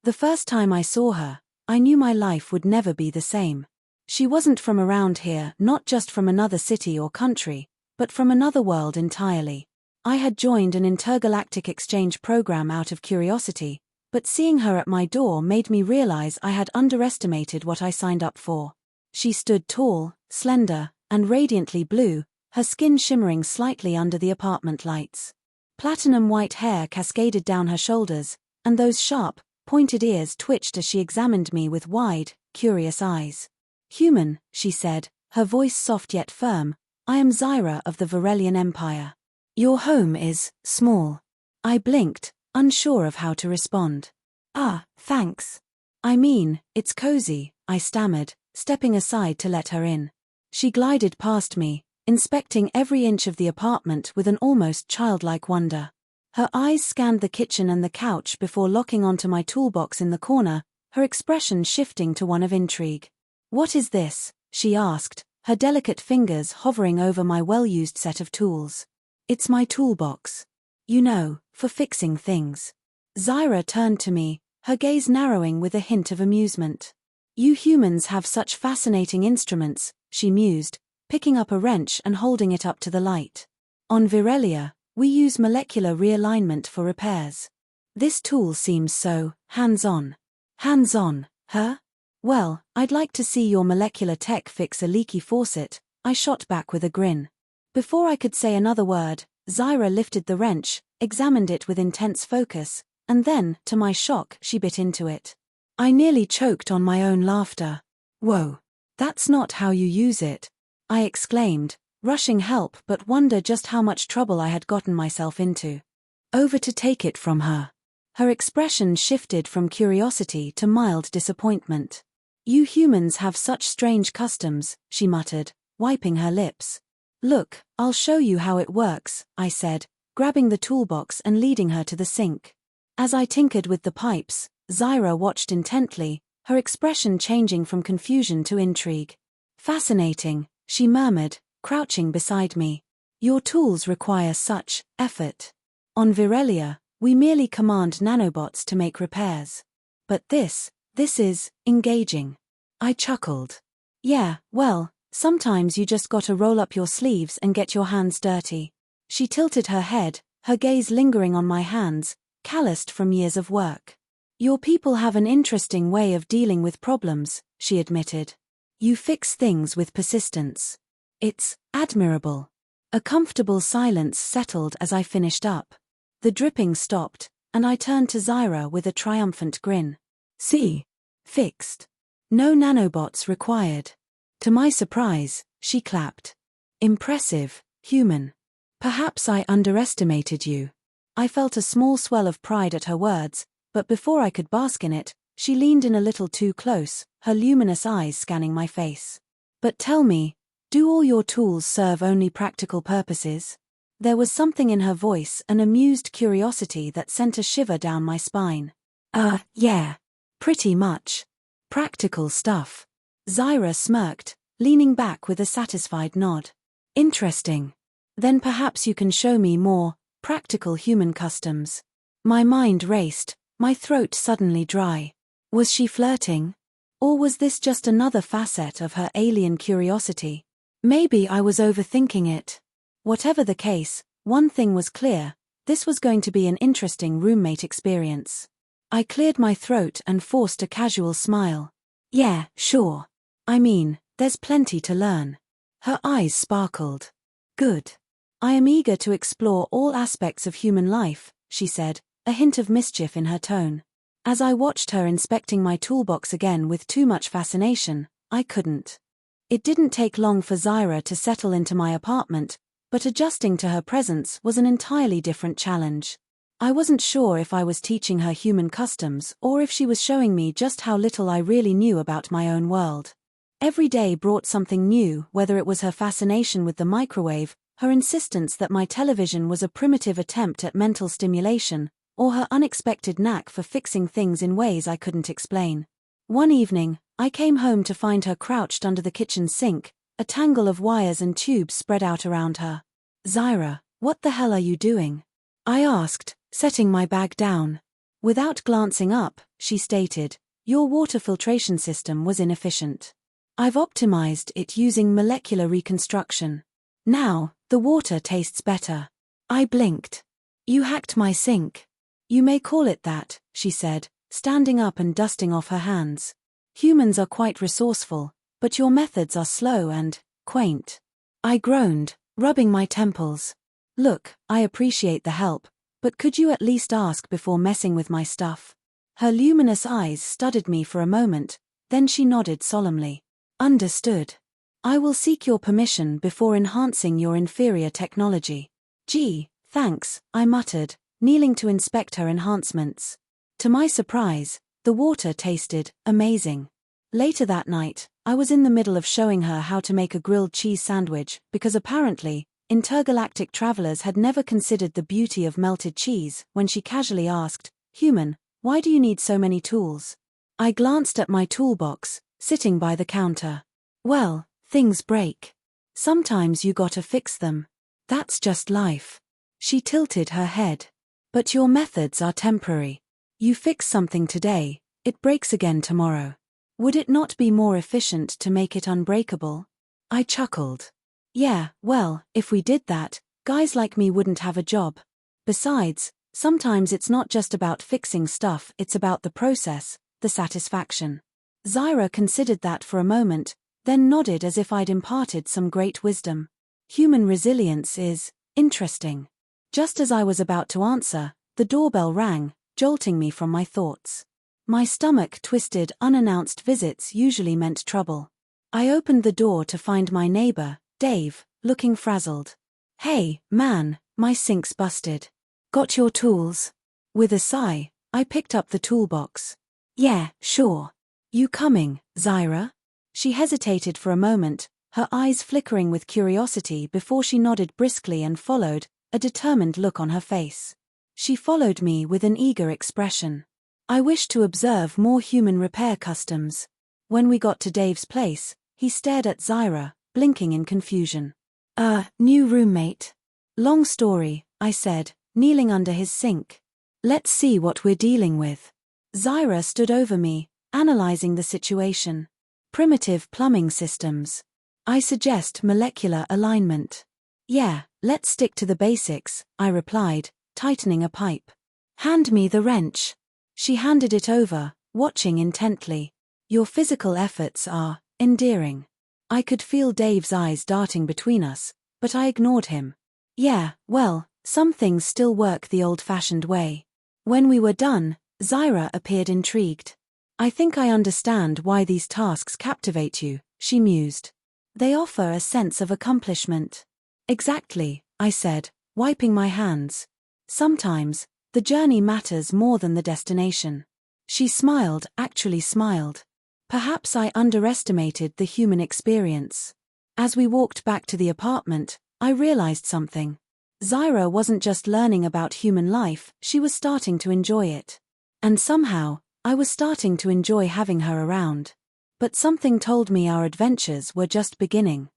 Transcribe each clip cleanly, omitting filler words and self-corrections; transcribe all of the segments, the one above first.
The first time I saw her, I knew my life would never be the same. She wasn't from around here, not just from another city or country, but from another world entirely. I had joined an intergalactic exchange program out of curiosity, but seeing her at my door made me realize I had underestimated what I signed up for. She stood tall, slender, and radiantly blue, her skin shimmering slightly under the apartment lights. Platinum white hair cascaded down her shoulders, and those sharp, pointed ears twitched as she examined me with wide, curious eyes. "Human," she said, her voice soft yet firm, "I am Xyra of the Virellian Empire. Your home is small." I blinked, unsure of how to respond. "Ah, thanks. I mean, it's cozy," I stammered, stepping aside to let her in. She glided past me, inspecting every inch of the apartment with an almost childlike wonder. Her eyes scanned the kitchen and the couch before locking onto my toolbox in the corner, her expression shifting to one of intrigue. "What is this?" she asked, her delicate fingers hovering over my well-used set of tools. "It's my toolbox. You know, for fixing things." Xyra turned to me, her gaze narrowing with a hint of amusement. "You humans have such fascinating instruments," she mused, picking up a wrench and holding it up to the light. "On Virellia, we use molecular realignment for repairs. This tool seems so hands-on." "Hands-on, huh? Well, I'd like to see your molecular tech fix a leaky faucet," I shot back with a grin. Before I could say another word, Xyra lifted the wrench, examined it with intense focus, and then, to my shock, she bit into it. I nearly choked on my own laughter. "Whoa, that's not how you use it," I exclaimed, rushing help but wonder just how much trouble I had gotten myself into. Over to take it from her. Her expression shifted from curiosity to mild disappointment. "You humans have such strange customs," she muttered, wiping her lips. "Look, I'll show you how it works," I said, grabbing the toolbox and leading her to the sink. As I tinkered with the pipes, Xyra watched intently, her expression changing from confusion to intrigue. "Fascinating," she murmured, crouching beside me. "Your tools require such effort. On Virellia, we merely command nanobots to make repairs. But this is engaging." I chuckled. "Yeah, well, sometimes you just gotta roll up your sleeves and get your hands dirty." She tilted her head, her gaze lingering on my hands, calloused from years of work. "Your people have an interesting way of dealing with problems," she admitted. "You fix things with persistence. It's admirable." A comfortable silence settled as I finished up. The dripping stopped, and I turned to Xyra with a triumphant grin. "See? Fixed. No nanobots required." To my surprise, she clapped. "Impressive, human. Perhaps I underestimated you." I felt a small swell of pride at her words, but before I could bask in it, she leaned in a little too close, her luminous eyes scanning my face. "But tell me, do all your tools serve only practical purposes?" There was something in her voice, an amused curiosity that sent a shiver down my spine. Yeah. Pretty much. Practical stuff." Xyra smirked, leaning back with a satisfied nod. "Interesting. Then perhaps you can show me more practical human customs." My mind raced, my throat suddenly dry. Was she flirting? Or was this just another facet of her alien curiosity? Maybe I was overthinking it. Whatever the case, one thing was clear: this was going to be an interesting roommate experience. I cleared my throat and forced a casual smile. "Yeah, sure. I mean, there's plenty to learn." Her eyes sparkled. "Good. I am eager to explore all aspects of human life," she said, a hint of mischief in her tone. As I watched her inspecting my toolbox again with too much fascination, I couldn't. It didn't take long for Xyra to settle into my apartment, but adjusting to her presence was an entirely different challenge. I wasn't sure if I was teaching her human customs or if she was showing me just how little I really knew about my own world. Every day brought something new, whether it was her fascination with the microwave, her insistence that my television was a primitive attempt at mental stimulation, or her unexpected knack for fixing things in ways I couldn't explain. One evening, I came home to find her crouched under the kitchen sink, a tangle of wires and tubes spread out around her. "Xyra, what the hell are you doing?" I asked, setting my bag down. Without glancing up, she stated, "Your water filtration system was inefficient. I've optimized it using molecular reconstruction. Now, the water tastes better." I blinked. "You hacked my sink." "You may call it that," she said, standing up and dusting off her hands. "Humans are quite resourceful, but your methods are slow and quaint." I groaned, rubbing my temples. "Look, I appreciate the help, but could you at least ask before messing with my stuff?" Her luminous eyes studied me for a moment, then she nodded solemnly. "Understood. I will seek your permission before enhancing your inferior technology." "Gee, thanks," I muttered, kneeling to inspect her enhancements. To my surprise, the water tasted amazing. Later that night, I was in the middle of showing her how to make a grilled cheese sandwich because apparently, intergalactic travelers had never considered the beauty of melted cheese when she casually asked, "Human, why do you need so many tools?" I glanced at my toolbox, sitting by the counter. "Well, things break. Sometimes you gotta fix them. That's just life." She tilted her head. "But your methods are temporary. You fix something today, it breaks again tomorrow. Would it not be more efficient to make it unbreakable?" I chuckled. "Yeah, well, if we did that, guys like me wouldn't have a job. Besides, sometimes it's not just about fixing stuff, it's about the process, the satisfaction." Xyra considered that for a moment, then nodded as if I'd imparted some great wisdom. "Human resilience is interesting." Just as I was about to answer, the doorbell rang, jolting me from my thoughts. My stomach twisted. Unannounced visits usually meant trouble. I opened the door to find my neighbor, Dave, looking frazzled. "Hey, man, my sink's busted. Got your tools?" With a sigh, I picked up the toolbox. "Yeah, sure. You coming, Xyra?" She hesitated for a moment, her eyes flickering with curiosity before she nodded briskly and followed, a determined look on her face. She followed me with an eager expression. I wished to observe more human repair customs. When we got to Dave's place, he stared at Xyra, blinking in confusion. New roommate." "Long story," I said, kneeling under his sink. "Let's see what we're dealing with." Xyra stood over me, analyzing the situation. "Primitive plumbing systems. I suggest molecular alignment." "Yeah, let's stick to the basics," I replied, tightening a pipe. "Hand me the wrench." She handed it over, watching intently. "Your physical efforts are endearing." I could feel Dave's eyes darting between us, but I ignored him. "Yeah, well, some things still work the old-fashioned way." When we were done, Xyra appeared intrigued. "I think I understand why these tasks captivate you," she mused. "They offer a sense of accomplishment." "Exactly," I said, wiping my hands. "Sometimes, the journey matters more than the destination." She smiled, actually smiled. Perhaps I underestimated the human experience. As we walked back to the apartment, I realized something. Xyra wasn't just learning about human life, she was starting to enjoy it. And somehow, I was starting to enjoy having her around. But something told me our adventures were just beginning.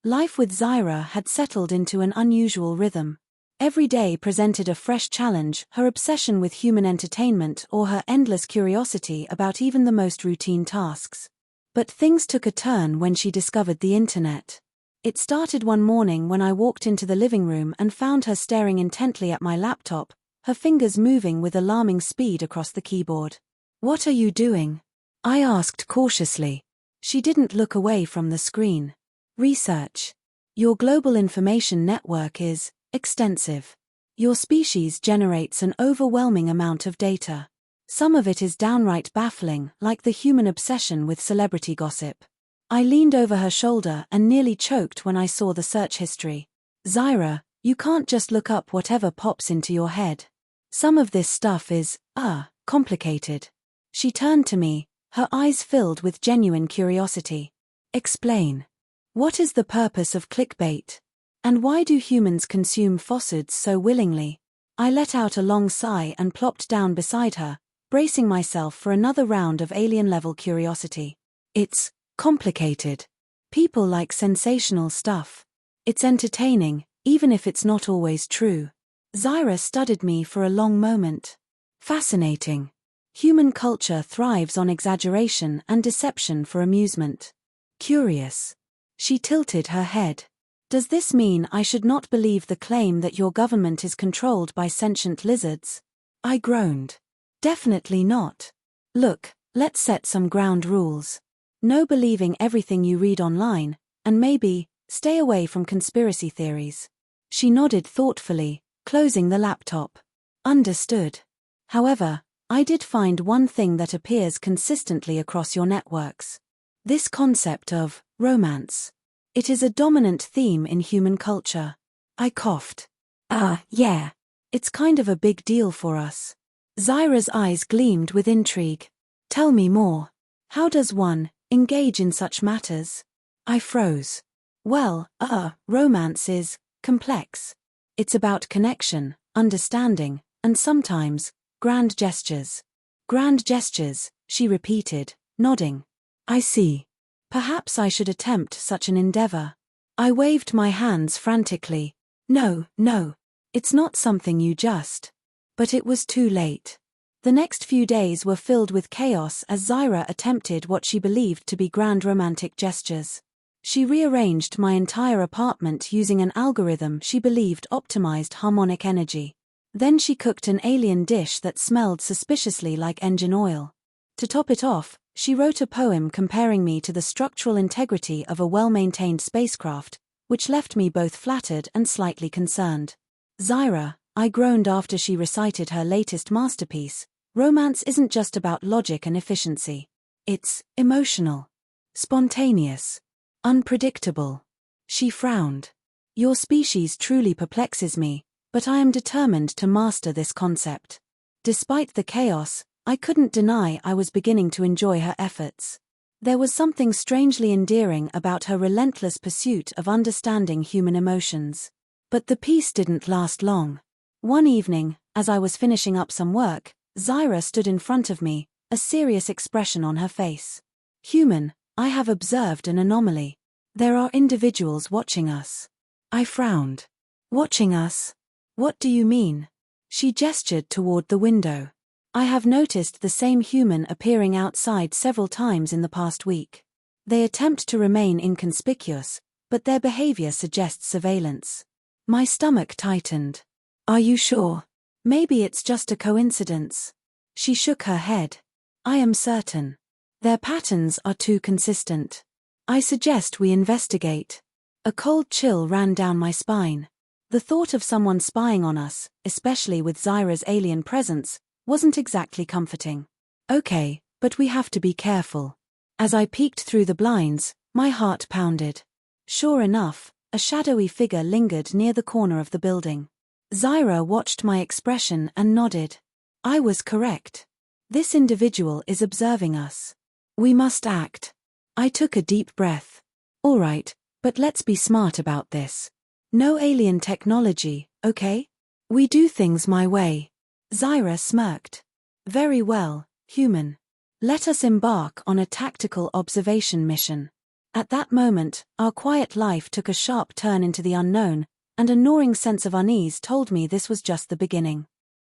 Life with Xyra had settled into an unusual rhythm. Every day presented a fresh challenge, her obsession with human entertainment or her endless curiosity about even the most routine tasks. But things took a turn when she discovered the internet. It started one morning when I walked into the living room and found her staring intently at my laptop, her fingers moving with alarming speed across the keyboard. "What are you doing?" I asked cautiously. She didn't look away from the screen. "Research. Your global information network is extensive. Your species generates an overwhelming amount of data. Some of it is downright baffling, like the human obsession with celebrity gossip." I leaned over her shoulder and nearly choked when I saw the search history. "Xyra, you can't just look up whatever pops into your head. Some of this stuff is, complicated." She turned to me, her eyes filled with genuine curiosity. "Explain. What is the purpose of clickbait? And why do humans consume falsehoods so willingly?" I let out a long sigh and plopped down beside her, bracing myself for another round of alien-level curiosity. "It's complicated. People like sensational stuff. It's entertaining, even if it's not always true." Xyra studied me for a long moment. Fascinating. Human culture thrives on exaggeration and deception for amusement. Curious. She tilted her head. Does this mean I should not believe the claim that your government is controlled by sentient lizards? I groaned. Definitely not. Look, let's set some ground rules. No believing everything you read online, and maybe, stay away from conspiracy theories. She nodded thoughtfully, closing the laptop. Understood. However, I did find one thing that appears consistently across your networks. This concept of romance. It is a dominant theme in human culture. I coughed. Yeah. It's kind of a big deal for us. Xyra's eyes gleamed with intrigue. Tell me more. How does one engage in such matters? I froze. Well, romance is complex. It's about connection, understanding, and sometimes, grand gestures. Grand gestures, she repeated, nodding. I see. Perhaps I should attempt such an endeavor. I waved my hands frantically. No, it's not something you just. But it was too late. The next few days were filled with chaos as Xyra attempted what she believed to be grand romantic gestures. She rearranged my entire apartment using an algorithm she believed optimized harmonic energy. Then she cooked an alien dish that smelled suspiciously like engine oil. To top it off, she wrote a poem comparing me to the structural integrity of a well-maintained spacecraft, which left me both flattered and slightly concerned. Xyra, I groaned after she recited her latest masterpiece, romance isn't just about logic and efficiency. It's emotional, spontaneous, unpredictable. She frowned. Your species truly perplexes me, but I am determined to master this concept. Despite the chaos, I couldn't deny I was beginning to enjoy her efforts. There was something strangely endearing about her relentless pursuit of understanding human emotions. But the peace didn't last long. One evening, as I was finishing up some work, Xyra stood in front of me, a serious expression on her face. Human, I have observed an anomaly. There are individuals watching us. I frowned. Watching us? What do you mean? She gestured toward the window. I have noticed the same human appearing outside several times in the past week. They attempt to remain inconspicuous, but their behavior suggests surveillance. My stomach tightened. Are you sure? Maybe it's just a coincidence. She shook her head. I am certain. Their patterns are too consistent. I suggest we investigate. A cold chill ran down my spine. The thought of someone spying on us, especially with Xyra's alien presence, wasn't exactly comforting. Okay, but we have to be careful. As I peeked through the blinds, my heart pounded. Sure enough, a shadowy figure lingered near the corner of the building. Xyra watched my expression and nodded. I was correct. This individual is observing us. We must act. I took a deep breath. All right, but let's be smart about this. No alien technology, okay? We do things my way. Xyra smirked. Very well, human. Let us embark on a tactical observation mission. At that moment, our quiet life took a sharp turn into the unknown, and a gnawing sense of unease told me this was just the beginning.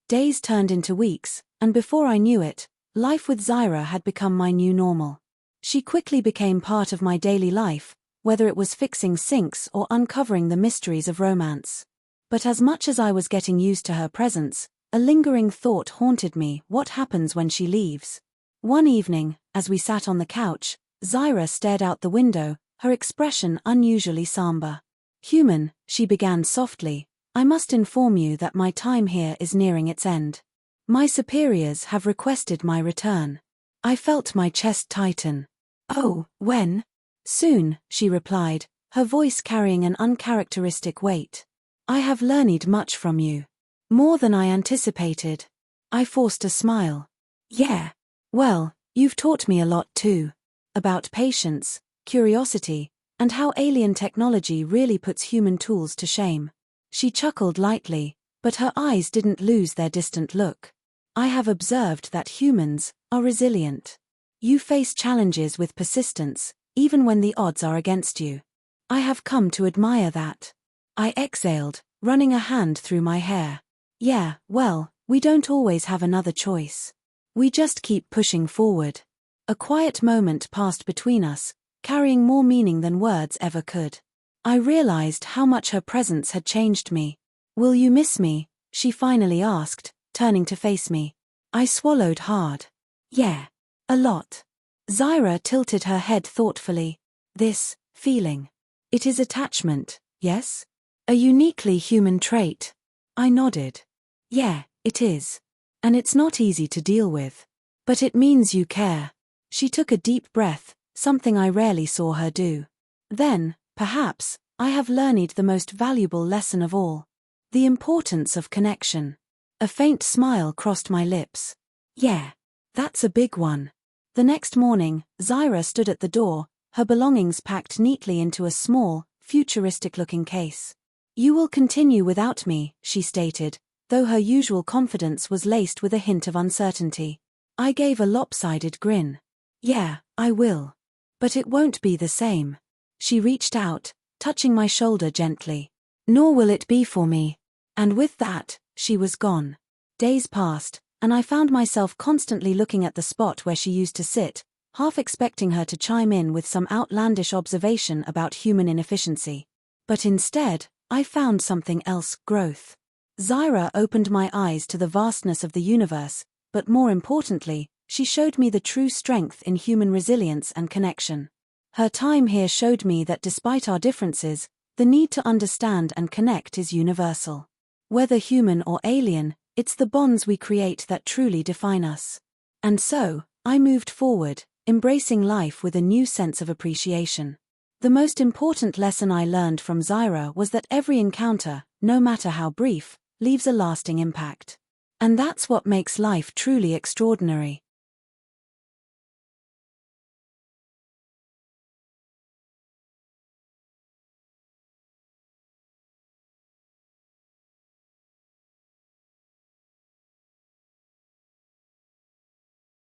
Days turned into weeks, and before I knew it, life with Xyra had become my new normal. She quickly became part of my daily life, whether it was fixing sinks or uncovering the mysteries of romance. But as much as I was getting used to her presence, a lingering thought haunted me: what happens when she leaves? One evening, as we sat on the couch, Xyra stared out the window, her expression unusually somber. Human, she began softly, I must inform you that my time here is nearing its end. My superiors have requested my return. I felt my chest tighten. Oh, when? Soon, she replied, her voice carrying an uncharacteristic weight. I have learned much from you. More than I anticipated. I forced a smile. Yeah. Well, you've taught me a lot too. About patience, curiosity, and how alien technology really puts human tools to shame. She chuckled lightly, but her eyes didn't lose their distant look. I have observed that humans are resilient. You face challenges with persistence, even when the odds are against you. I have come to admire that. I exhaled, running a hand through my hair. Yeah, well, We don't always have another choice. We just keep pushing forward. A quiet moment passed between us, carrying more meaning than words ever could. I realized how much her presence had changed me. "Will you miss me?" she finally asked, turning to face me. I swallowed hard. "Yeah. A lot." Xyra tilted her head thoughtfully. "This feeling. It is attachment, yes? A uniquely human trait." I nodded. "Yeah, it is. And it's not easy to deal with. But it means you care." She took a deep breath, something I rarely saw her do. "Then, perhaps, I have learned the most valuable lesson of all. The importance of connection." A faint smile crossed my lips. "Yeah. That's a big one." The next morning, Xyra stood at the door, her belongings packed neatly into a small, futuristic-looking case. "You will continue without me," she stated, though her usual confidence was laced with a hint of uncertainty. I gave a lopsided grin. "Yeah, I will. But it won't be the same." She reached out, touching my shoulder gently. "Nor will it be for me." And with that, she was gone. Days passed, and I found myself constantly looking at the spot where she used to sit, half expecting her to chime in with some outlandish observation about human inefficiency. But instead, I found something else: growth. Xyra opened my eyes to the vastness of the universe, but more importantly, she showed me the true strength in human resilience and connection. Her time here showed me that despite our differences, the need to understand and connect is universal. Whether human or alien, it's the bonds we create that truly define us. And so, I moved forward, embracing life with a new sense of appreciation. The most important lesson I learned from Xyra was that every encounter, no matter how brief, leaves a lasting impact. And that's what makes life truly extraordinary.